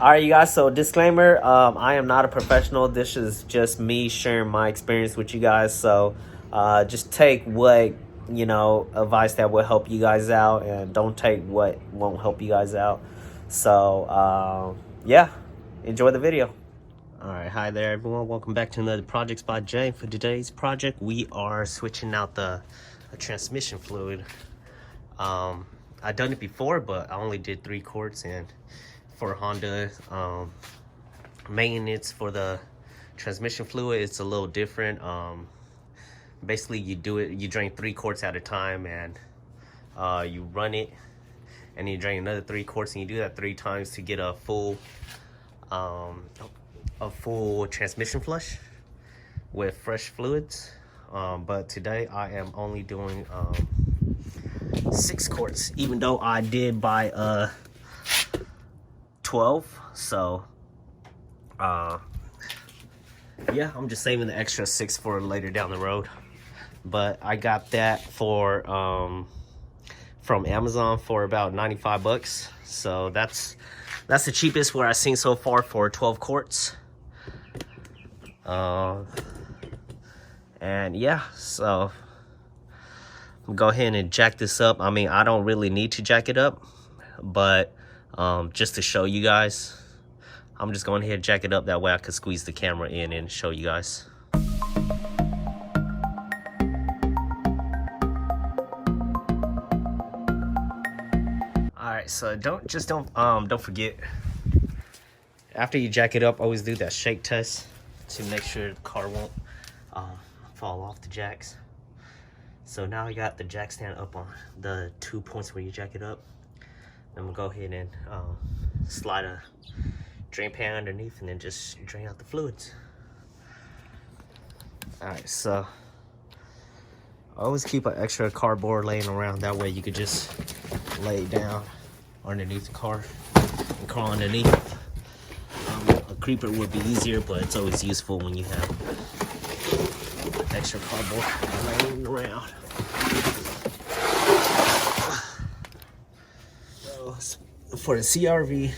All right, you guys, so disclaimer, I am not a professional. This is just me sharing my experience with you guys. So just take what, advice that will help you guys out, and don't take what won't help you guys out. So yeah, enjoy the video. All right, hi there everyone. Welcome back to another Projects by Jay. For today's project, we are switching out the transmission fluid. I've done it before, but I only did 3 quarts, and for Honda maintenance for the transmission fluid, it's a little different. Basically you drain 3 quarts at a time, and you run it, and you drain another 3 quarts, and you do that 3 times to get a full transmission flush with fresh fluids. But today I am only doing 6 quarts, even though I did buy 12. So yeah, I'm just saving the extra 6 for later down the road. But I got that for from Amazon for about 95 bucks. So that's the cheapest where I've seen so far for 12 quarts. And yeah, so I'm gonna go ahead and jack this up. I mean, I don't really need to jack it up, but just to show you guys, I'm just going ahead and jack it up. That way I could squeeze the camera in and show you guys. All right, so don't forget, after you jack it up, always do that shake test to make sure the car won't fall off the jacks. So now I got the jack stand up on the 2 points where you jack it up. I'm gonna go ahead and slide a drain pan underneath, and then just drain out the fluids. All right, so I always keep an extra cardboard laying around. That way you could just lay it down underneath the car and crawl underneath. A creeper would be easier, but it's always useful when you have extra cardboard laying around. For the CRV,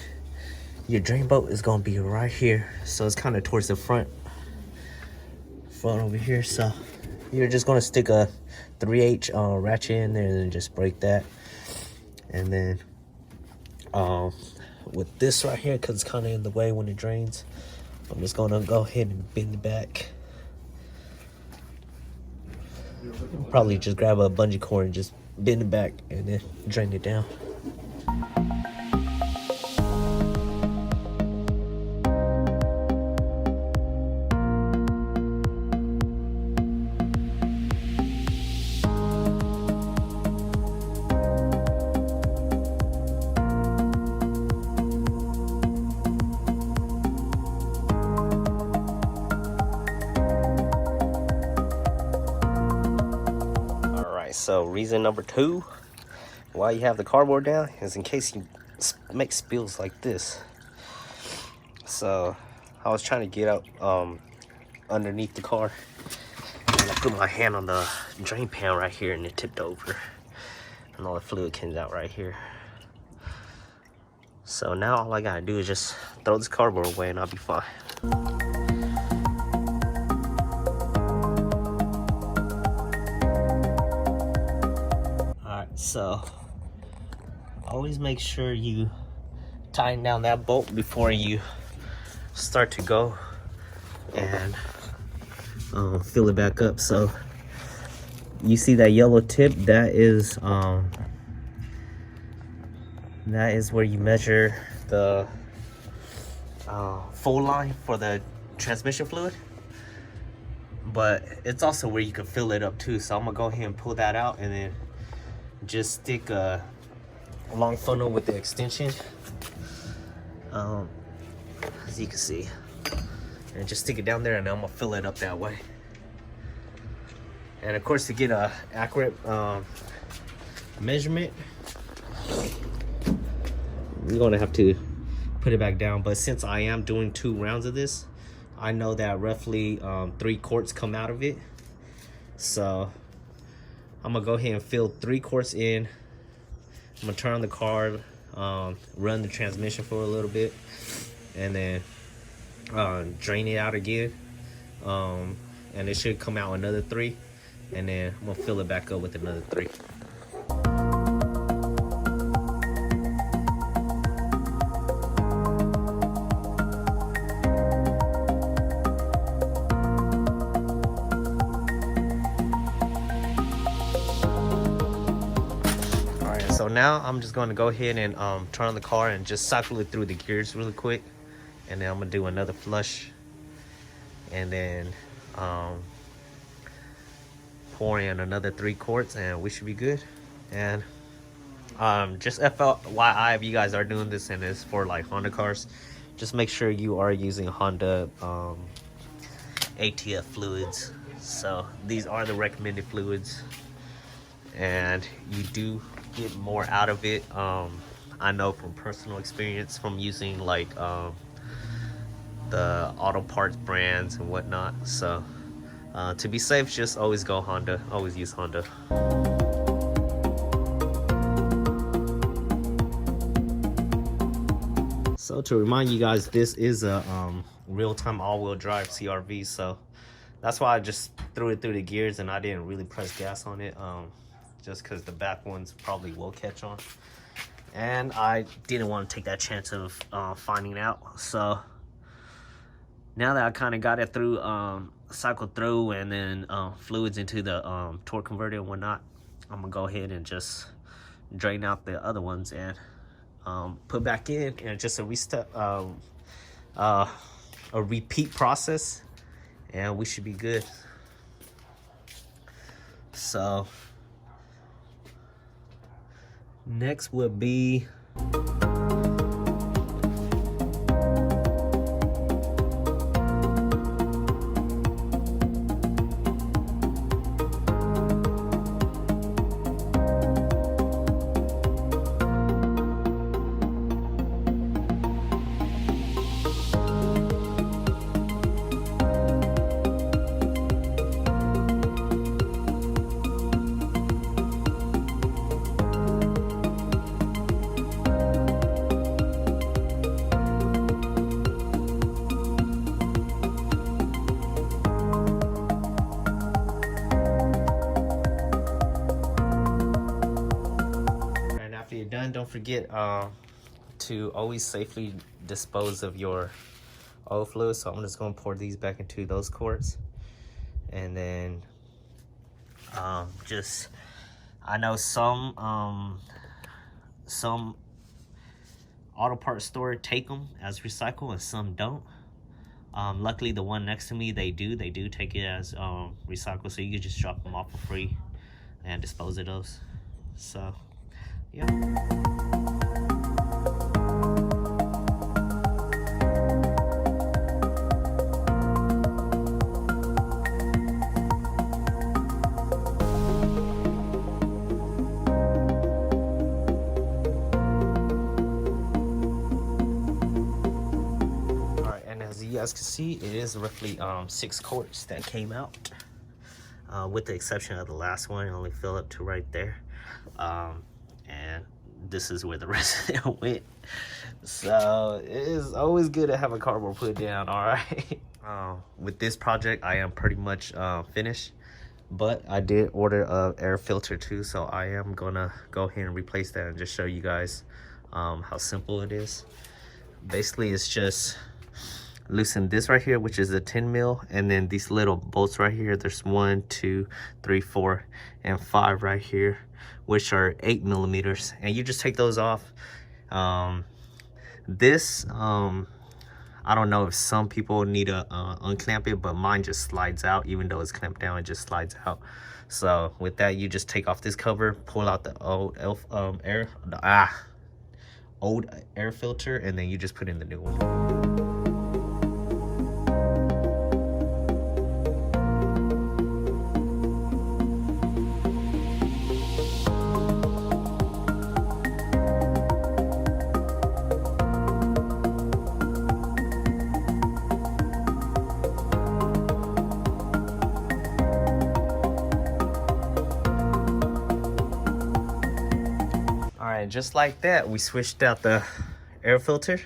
your drain bolt is gonna be right here, so it's kind of towards the front over here. So you're just gonna stick a 3H ratchet in there and then just break that. And then with this right here, because it's kind of in the way when it drains, I'm just gonna go ahead and bend it back. Probably just grab a bungee cord and just bend it back and then drain it down. So reason number 2 why you have the cardboard down is in case you make spills like this. So I was trying to get out underneath the car, and I put my hand on the drain pan right here, and it tipped over, and all the fluid came out right here. So now all I gotta do is just throw this cardboard away, and I'll be fine. So always make sure you tighten down that bolt before you start to go and fill it back up. So you see that yellow tip, that is where you measure the full line for the transmission fluid, but it's also where you can fill it up too. So I'm gonna go ahead and pull that out, and then just stick a long funnel with the extension, as you can see, and just stick it down there, and I'm gonna fill it up that way. And of course, to get a accurate measurement, you're gonna have to put it back down. But since I am doing 2 rounds of this, I know that roughly 3 quarts come out of it. So I'm gonna go ahead and fill 3 quarts in. I'm gonna turn on the car, run the transmission for a little bit, and then drain it out again, and it should come out another 3, and then I'm gonna fill it back up with another 3. So now I'm just going to go ahead and turn on the car and just cycle it through the gears really quick, and then I'm gonna do another flush, and then pour in another 3 quarts, and we should be good. And just FYI, if you guys are doing this and it's for like Honda cars, just make sure you are using Honda ATF fluids. So these are the recommended fluids, and you do get more out of it. I know from personal experience from using like the auto parts brands and whatnot. So to be safe, just always go Honda, always use Honda. So to remind you guys, this is a real-time all-wheel drive CRV, so that's why I just threw it through the gears and I didn't really press gas on it, just because the back ones probably will catch on, and I didn't want to take that chance of finding out. So now that I kind of got it through, cycled through, and then fluids into the torque converter and whatnot, I'm gonna go ahead and just drain out the other ones and put back in, and just a repeat process, and we should be good. So next would be done. Don't forget to always safely dispose of your oil fluid. So I'm just going to pour these back into those quarts, and then just, I know some auto parts store take them as recycle and some don't. Luckily the one next to me, they do take it as recycle, so you can just drop them off for free and dispose of those. So yeah. Alright, and as you guys can see, it is roughly 6 quarts that came out, with the exception of the last one. It only filled up to right there. And this is where the rest of it went. So it is always good to have a cardboard put down. All right. With this project, I am pretty much finished, but I did order a air filter too, so I am gonna go ahead and replace that and just show you guys how simple it is. Basically, it's just loosen this right here, which is a 10 mil, and then these little bolts right here, there's 1, 2, 3, 4, and 5 right here, which are 8 millimeters, and you just take those off. I don't know if some people need to unclamp it, but mine just slides out. Even though it's clamped down, it just slides out. So with that, you just take off this cover, pull out the old air filter, and then you just put in the new one. And just like that, we switched out the air filter.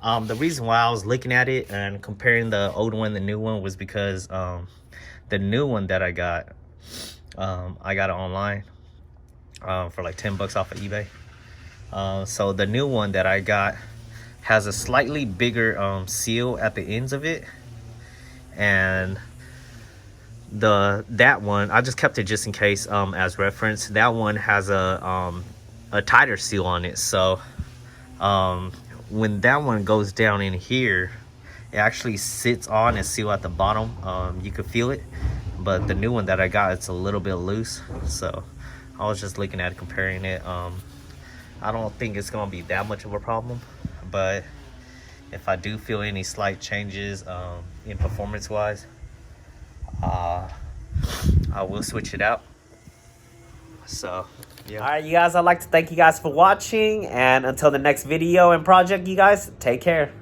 The reason why I was looking at it and comparing the old one and the new one was because the new one that I got it online for like 10 bucks off of eBay. So the new one that I got has a slightly bigger seal at the ends of it, and that one I just kept it just in case as reference. That one has a tighter seal on it, so when that one goes down in here, it actually sits on and seal at the bottom. You could feel it, but the new one that I got, it's a little bit loose. So I was just looking at it, comparing it. I don't think it's gonna be that much of a problem, but if I do feel any slight changes in performance wise, I will switch it out. So yeah. All right, you guys, I'd like to thank you guys for watching, and until the next video and project, you guys take care.